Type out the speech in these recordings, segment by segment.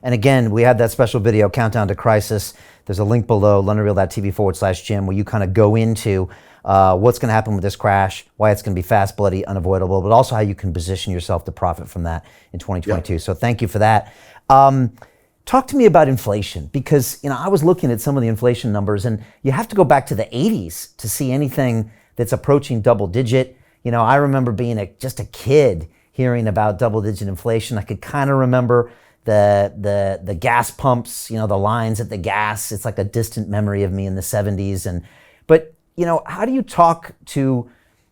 And again, we had that special video, Countdown to Crisis. There's a link below, londonreal.tv/Jim, where you kind of go into what's going to happen with this crash, why it's going to be fast, bloody, unavoidable, but also how you can position yourself to profit from that in 2022. Yep. So thank you for that. Talk to me about inflation, because I was looking at some of the inflation numbers, and you have to go back to the 80s to see anything that's approaching double digit. I remember being just a kid hearing about double digit inflation. I could kind of remember the gas pumps, the lines at the gas. It's like a distant memory of me in the 70s. But how do you talk to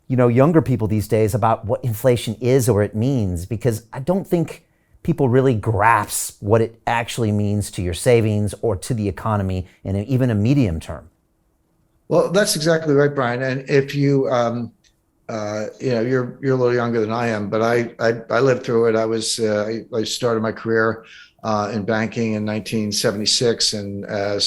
younger people these days about what inflation is or it means? Because I don't think people really grasp what it actually means to your savings or to the economy in even a medium term. Well, that's exactly right, Brian. And if you, you're a little younger than I am, but I lived through it. I started my career in banking in 1976, and I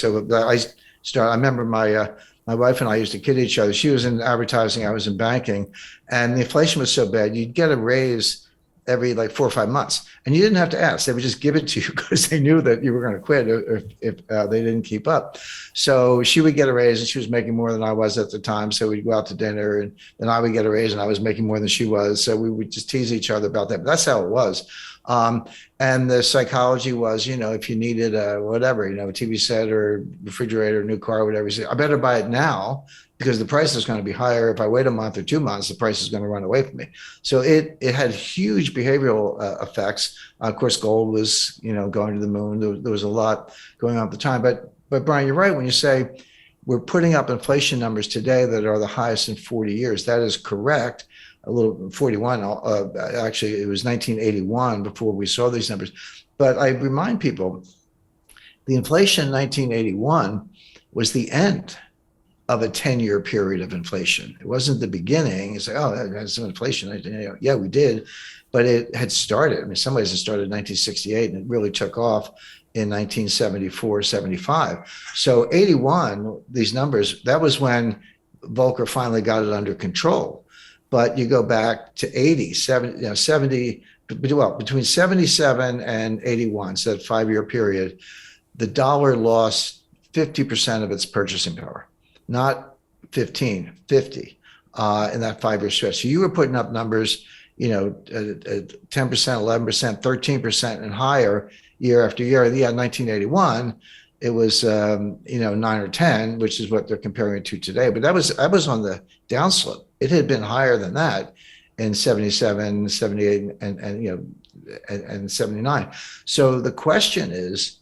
remember my wife and I used to kid each other. She was in advertising, I was in banking, and the inflation was so bad, you'd get a raise every like 4 or 5 months, and you didn't have to ask. They would just give it to you because they knew that you were going to quit if they didn't keep up. So she would get a raise, and she was making more than I was at the time. So we'd go out to dinner, and then I would get a raise, and I was making more than she was. So we would just tease each other about that. But that's how it was. And the psychology was, if you needed a whatever, a TV set or refrigerator, new car, whatever, you say, I better buy it now because the price is going to be higher. If I wait a month or 2 months, the price is going to run away from me. So it had huge behavioral effects. Of course, gold was, going to the moon. There was a lot going on at the time. But Brian, you're right when you say we're putting up inflation numbers today that are the highest in 40 years. That is correct. A little 41, actually, it was 1981 before we saw these numbers. But I remind people, the inflation in 1981 was the end of a 10-year period of inflation. It wasn't the beginning. You say, oh, that's some inflation. Yeah, we did. But it had started. In some ways, it started in 1968, and it really took off in 1974, 75. So 81, these numbers, that was when Volcker finally got it under control. But you go back to 80, 70, between 77 and 81, so that 5-year period, the dollar lost 50% of its purchasing power, not 15, 50 in that 5-year stretch. So you were putting up numbers, 10%, 11%, 13% and higher year after year. Yeah, 1981, it was 9 or 10, which is what they're comparing it to today. But that was on the downslope. It had been higher than that in 77, 78, and 79. So the question is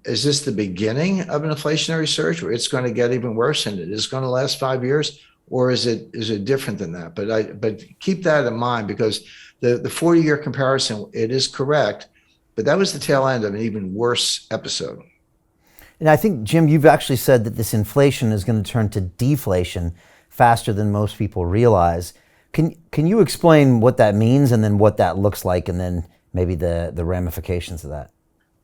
this the beginning of an inflationary surge where it's going to get even worse and it is going to last 5 years, or is it different than that? But keep that in mind, because the 40-year comparison, it is correct, but that was the tail end of an even worse episode. And I think, Jim, you've actually said that this inflation is going to turn to deflation faster than most people realize. Can you explain what that means, and then what that looks like, and then maybe the ramifications of that?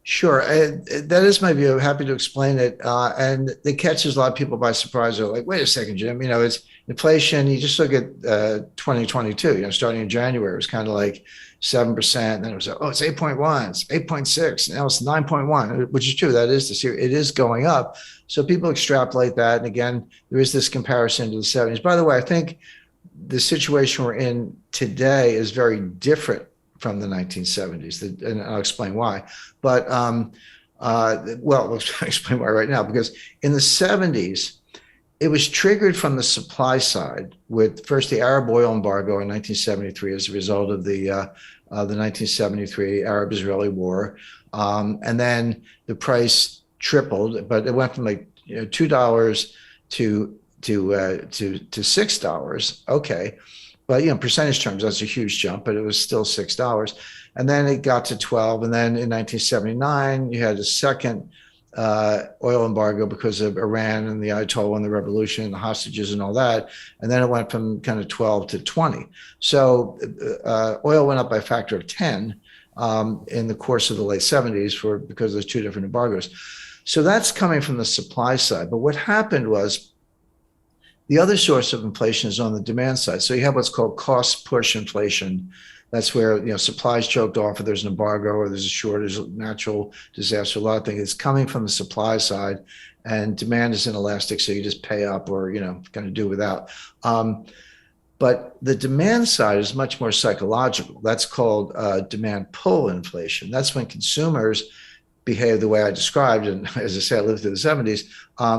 Sure. That is my view. I'm happy to explain it. And it catches a lot of people by surprise. They're like, wait a second, Jim, it's inflation. You just look at 2022, starting in January, it was kind of like 7%. And then it was, it's 8.1, it's 8.6, now it's 9.1, which is true. That is this year. It is going up. So people extrapolate that. And again, there is this comparison to the 70s. By the way, I think the situation we're in today is very different from the 1970s, and I'll explain why. But I'll explain why right now. Because in the 70s, it was triggered from the supply side with first the Arab oil embargo in 1973 as a result of the 1973 Arab-Israeli war, and then the price tripled, but it went from like $2 to $6. Okay. But percentage terms, that's a huge jump, but it was still $6. And then it got to 12. And then in 1979, you had a second oil embargo because of Iran and the Ayatollah and the revolution and the hostages and all that. And then it went from kind of 12 to 20. So oil went up by a factor of 10 in the course of the late 70s because there's two different embargoes. So that's coming from the supply side. But what happened was The other source of inflation is on the demand side. So you have what's called cost push inflation. That's where, supplies choked off, or there's an embargo, or there's a shortage, natural disaster, a lot of things. It's coming from the supply side, and demand is inelastic, so you just pay up, or kind of do without. But the demand side is much more psychological. That's called demand pull inflation. That's when consumers behave the way I described. And as I say, I lived through the 70s,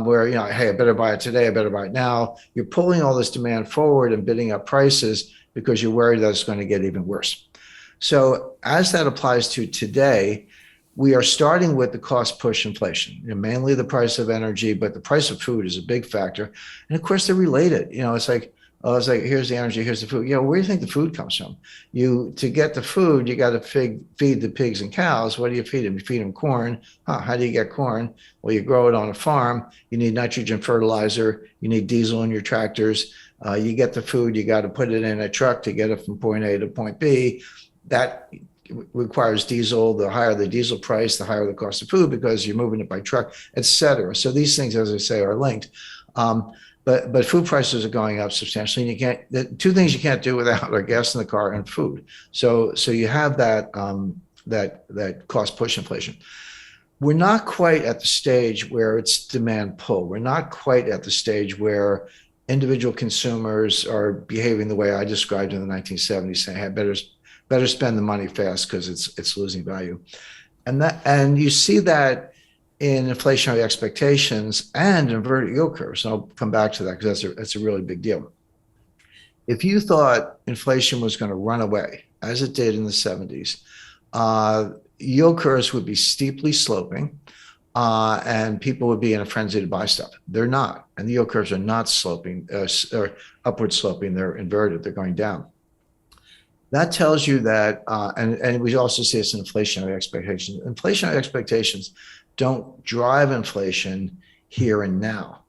where, hey, I better buy it today. I better buy it now. You're pulling all this demand forward and bidding up prices because you're worried that it's going to get even worse. So as that applies to today, we are starting with the cost push inflation, mainly the price of energy, but the price of food is a big factor. And of course, they're related. It's like, here's the energy, here's the food. Where do you think the food comes from? To get the food, you got to feed the pigs and cows. What do you feed them? You feed them corn. How do you get corn? Well, you grow it on a farm. You need nitrogen fertilizer. You need diesel in your tractors. You get the food. You got to put it in a truck to get it from point A to point B. That requires diesel. The higher the diesel price, the higher the cost of food, because you're moving it by truck, et cetera. So these things, as I say, are linked. But food prices are going up substantially, and the two things you can't do without are gas in the car and food. So you have that cost push inflation. We're not quite at the stage where it's demand pull. We're not quite at the stage where individual consumers are behaving the way I described in the 1970s, saying, "Hey, better spend the money fast because it's losing value," and you see that in inflationary expectations and inverted yield curves. And I'll come back to that because that's a really big deal. If you thought inflation was going to run away, as it did in the 70s, yield curves would be steeply sloping, and people would be in a frenzy to buy stuff. They're not. And the yield curves are not sloping or upward sloping. They're inverted. They're going down. That tells you that, and we also see this in inflationary expectations. Inflationary expectations don't drive inflation here and now.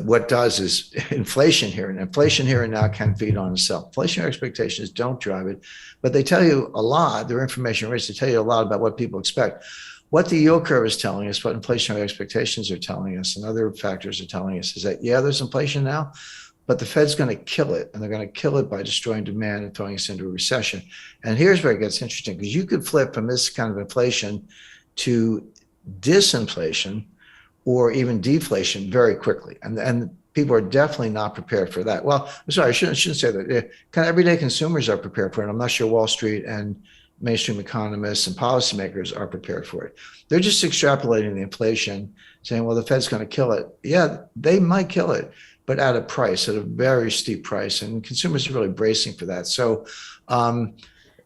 What does is inflation here and now can feed on itself. Inflationary expectations don't drive it, but they tell you a lot. They're information rich. They tell you a lot about what people expect. What the yield curve is telling us, what inflationary expectations are telling us, and other factors are telling us is that, there's inflation now, but the Fed's going to kill it, and they're going to kill it by destroying demand and throwing us into a recession. And here's where it gets interesting, because you could flip from this kind of inflation to disinflation or even deflation very quickly. And people are definitely not prepared for that. Well, I'm sorry, I shouldn't say that. Kind of everyday consumers are prepared for it. I'm not sure Wall Street and mainstream economists and policymakers are prepared for it. They're just extrapolating the inflation, saying, well, the Fed's going to kill it. Yeah, they might kill it, but at a price, at a very steep price. And consumers are really bracing for that. So,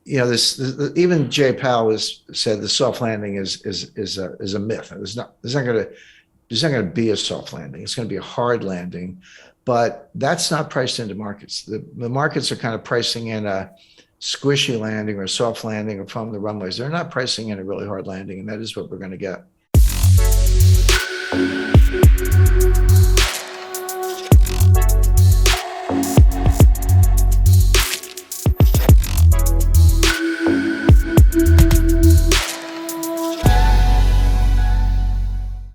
even Jay Powell said the soft landing is a myth. There's not going to be a soft landing. It's going to be a hard landing, but that's not priced into markets. The markets are kind of pricing in a squishy landing or a soft landing or from the runways. They're not pricing in a really hard landing, and that is what we're going to get.